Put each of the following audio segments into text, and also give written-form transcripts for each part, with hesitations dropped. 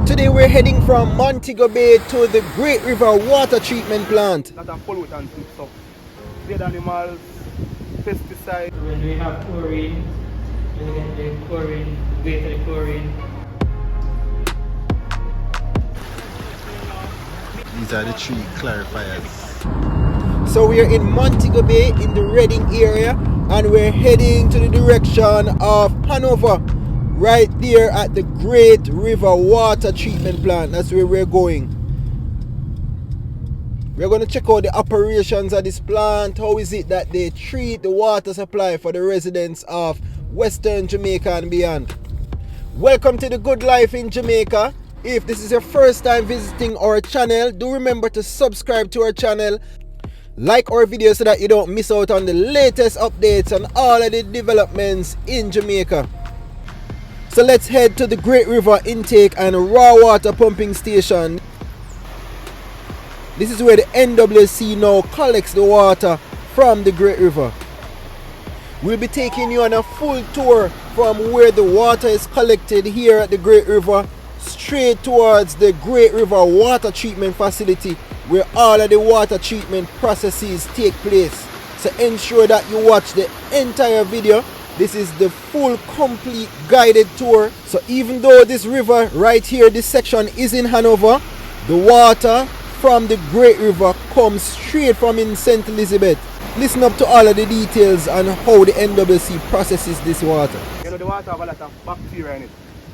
Today we're heading from Montego Bay to the Great River Water Treatment Plant. That are pollutants and stuff. Dead animals, pesticides. When we have chlorine, we get the chlorine, weight of the chlorine. These are the three clarifiers. So we are in Montego Bay in the Reading area, and we're heading to the direction of Hanover, right there at the Great River Water Treatment Plant. That's where we're going. We're going to check out the operations of this plant. How is it that they treat the water supply for the residents of Western Jamaica and beyond? Welcome to the good life in Jamaica. If this is your first time visiting our channel, do remember to subscribe to our channel, like our video so that you don't miss out on the latest updates on all of the developments in Jamaica. So let's head to the Great River Intake and Raw Water Pumping Station. This is where the NWC now collects the water from the Great River. We'll be taking you on a full tour from where the water is collected here at the Great River straight towards the Great River Water Treatment Facility, where all of the water treatment processes take place. So ensure that you watch the entire video. This is the full complete guided tour. So even though this river right here, this section is in Hanover, the water from the Great River comes straight from in St. Elizabeth. Listen up to all of the details on how the NWC processes this water. You know, the water have a lot of bacteria in it,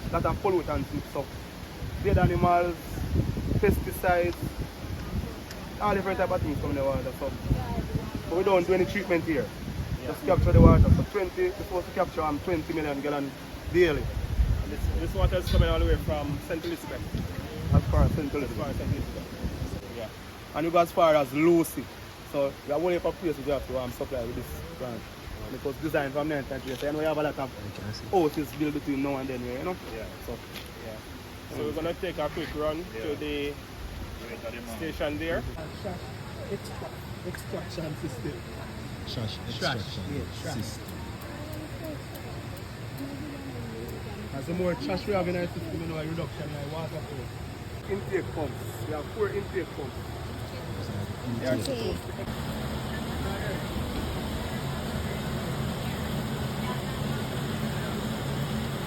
a lot of pollutants and stuff. Dead animals, pesticides, all different type of things come in the water. So we don't do any treatment here. Just capture the water. So we're supposed to capture 20 million gallons daily. This water is coming all the way from St. Elizabeth. As far as St. Elizabeth. Yeah. And we go as far as Lucy. So we have only a places we have to supply with this plant. And it was designed from 1993. So you know we have a lot of houses built between now and then, you know? Yeah. So we're gonna take a quick run to the station there. Extraction system. Extraction system. As the more trash we have in our system, you know, a reduction in our water flow. Intake pumps. We have 4 intake pumps.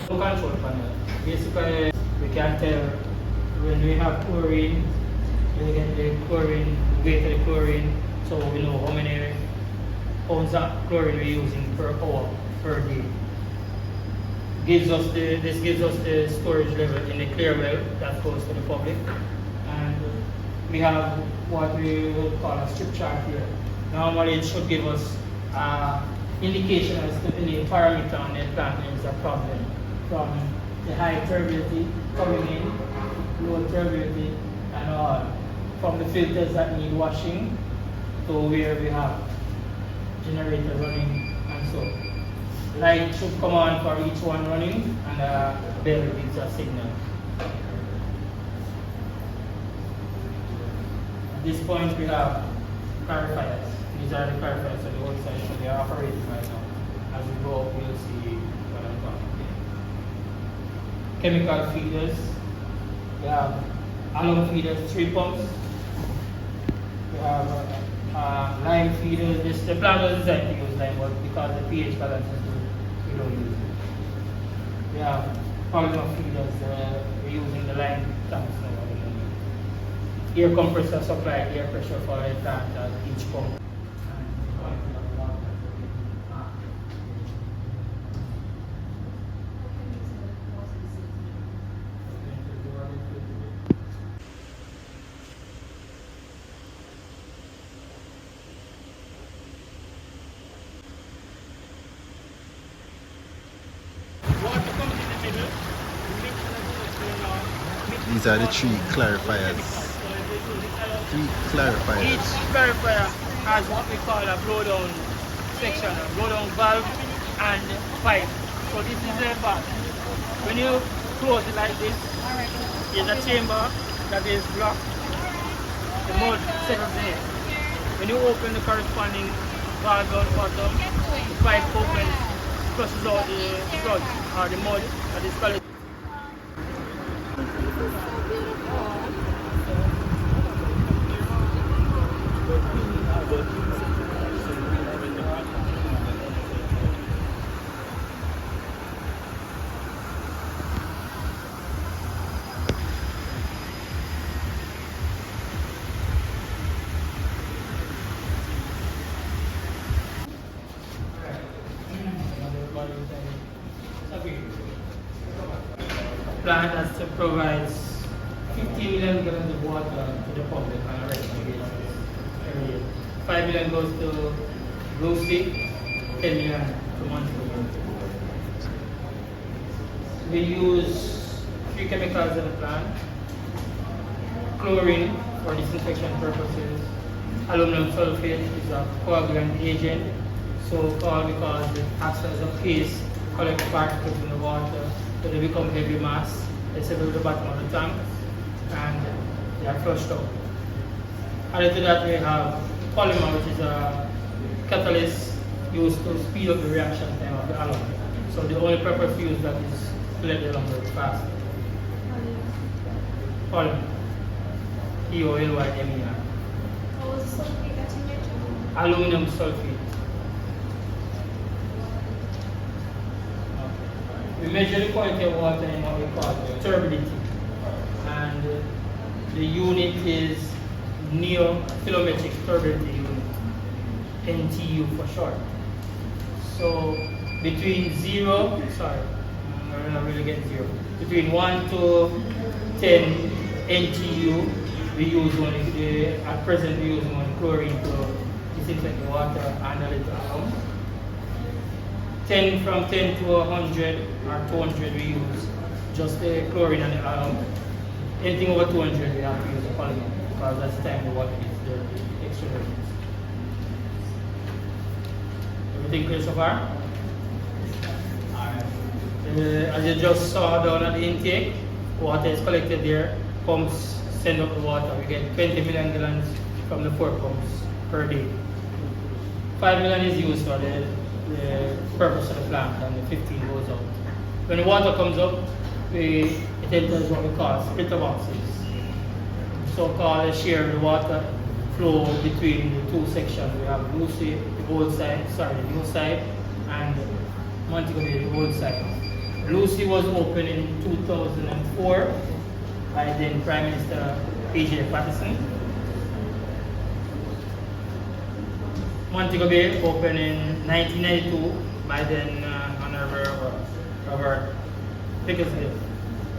Control panel. Basically, we can tell when we have chlorine, we get the chlorine, weight of the chlorine, so we know how many pounds of chlorine we're using per hour, per day. This gives us the storage level in the clear well that goes to the public. And we have what we would call a strip chart here. Normally it should give us indication as to any parameter on the plant there is a problem. From the high turbidity coming in, low turbidity, and all. From the filters that need washing to where we have generator running and so. Light should come on for each one running, and the bell gives a signal. At this point we have clarifiers. These are the clarifiers, so the whole station they are operating right now. As we go up, we'll see what I'm talking about. Chemical feeders. We have alum feeders, 3 pumps. We have lime feeders. The plant was designed to use lime, but because the pH balance is good, we don't use it. We have polymer feeders. We're using the lime tanks now. Air compressor supply air pressure for the plant at each pump. These are the 3 clarifiers. 3 clarifiers. Each clarifier has what we call a blow-down section, a blow-down valve and pipe. So this is the part. When you close it like this, there's a chamber that is blocked. The mud settles in. When you open the corresponding valve on bottom, the pipe opens, flushes out the sludge or the mud that is collected. plant has to provide 15 million gallons of water to the public on a regular basis every year. 5 million goes to Lucy, 10 million to Montego. We use 3 chemicals in the plant. Chlorine for disinfection purposes. Aluminum sulfate is a coagulant agent, so called because it acts as a paste, collect particles in the water, so they become heavy mass. They settle at the bottom of the tank and they are flushed out. Added to that, we have polymer, which is a catalyst used to speed up the reaction time of the alum. So the only purpose to use that is to let the alum work faster. Polymer. EOLYMER. What was the sulfate that you mentioned? Aluminum sulfate. We measure the quality of water in what we call turbidity. And the unit is neophilometric turbidity unit, NTU for short. So between 0, I'm not really getting 0. Between 1 to 10 NTU, we use only, at present we use only chlorine to disinfect the water and a little alum. 10 from 10 to 100 or 200 we use just the chlorine and the alum. Anything over 200 we have to use a polymer because that's the time the water gets dirty, extra dirty. Everything clear so far? As you just saw down at the intake, water is collected there, pumps send up the water. We get 20 million gallons from the 4 pumps per day. 5 million is used for the purpose of the plant and the 15 goes out. When the water comes up, it enters what we call splitter boxes. So-called share of the water flow between the 2 sections. We have Lucy, the old side, the new side, and Montego Bay, the old side. Lucy was opened in 2004 by then Prime Minister A.J. Patterson. Montego Bay opened in 1992 by then Honorable Robert Pickersgill,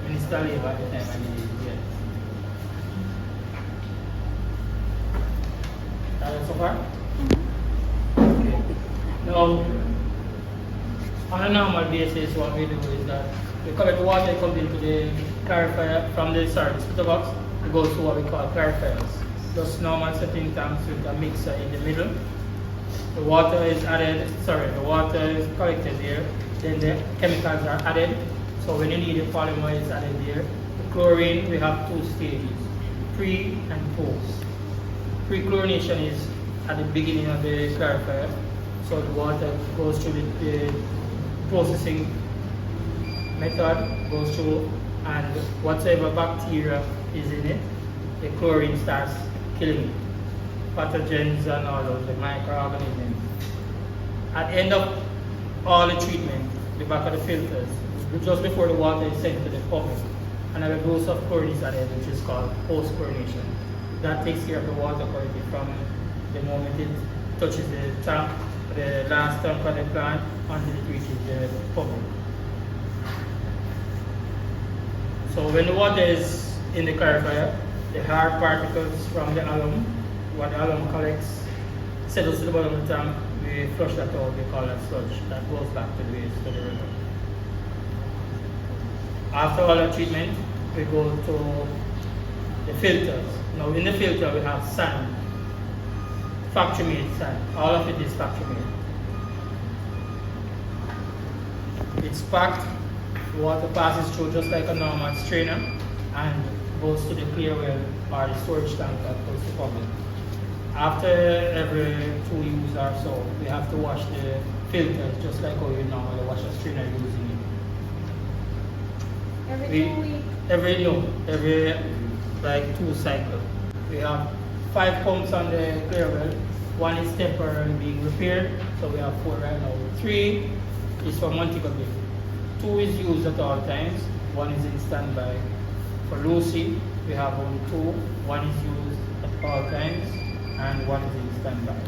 Minister of Labor at the time, I believe. Yes. So far? Okay. Now, on a normal basis, what we do is that we collect the water that comes into the clarifier from the splitter box. It goes to what we call clarifiers. Just normal setting tanks with a mixer in the middle. The water is collected here. Then the chemicals are added. So when you need the polymer, it's added there. The chlorine, we have 2 stages, pre and post. Pre-chlorination is at the beginning of the clarifier. So the water goes through the processing method, goes through, and whatever bacteria is in it, the chlorine starts killing it. Pathogens and all those, the microorganisms. At the end of all the treatment, the back of the filters, just before the water is sent to the public, another dose of chlorine is added, which is called post-chlorination. That takes care of the water quality from the moment it touches the tank, the last tank of the plant, until it reaches the public. So when the water is in the clarifier, the hard particles from the alum, what the alum collects, settles to the bottom of the tank, we flush that out, we call that sludge. That goes back to the waste, to the river. After all the treatment, we go to the filters. Now in the filter we have sand, factory-made sand. All of it is factory-made. It's packed, water passes through just like a normal strainer and goes to the clear well or the storage tank that goes to public. After every 2 use or so, we have to wash the filters just like how you normally wash a strainer using it. Every 2 weeks? Every like 2 cycles. We have 5 pumps on the clear well. 1 is temporarily being repaired, so we have 4 right now. 3 is for Montego Bay. 2 is used at all times. 1 is in standby. For Lucy, we have only 2. 1 is used at all times, and 1 is in standby.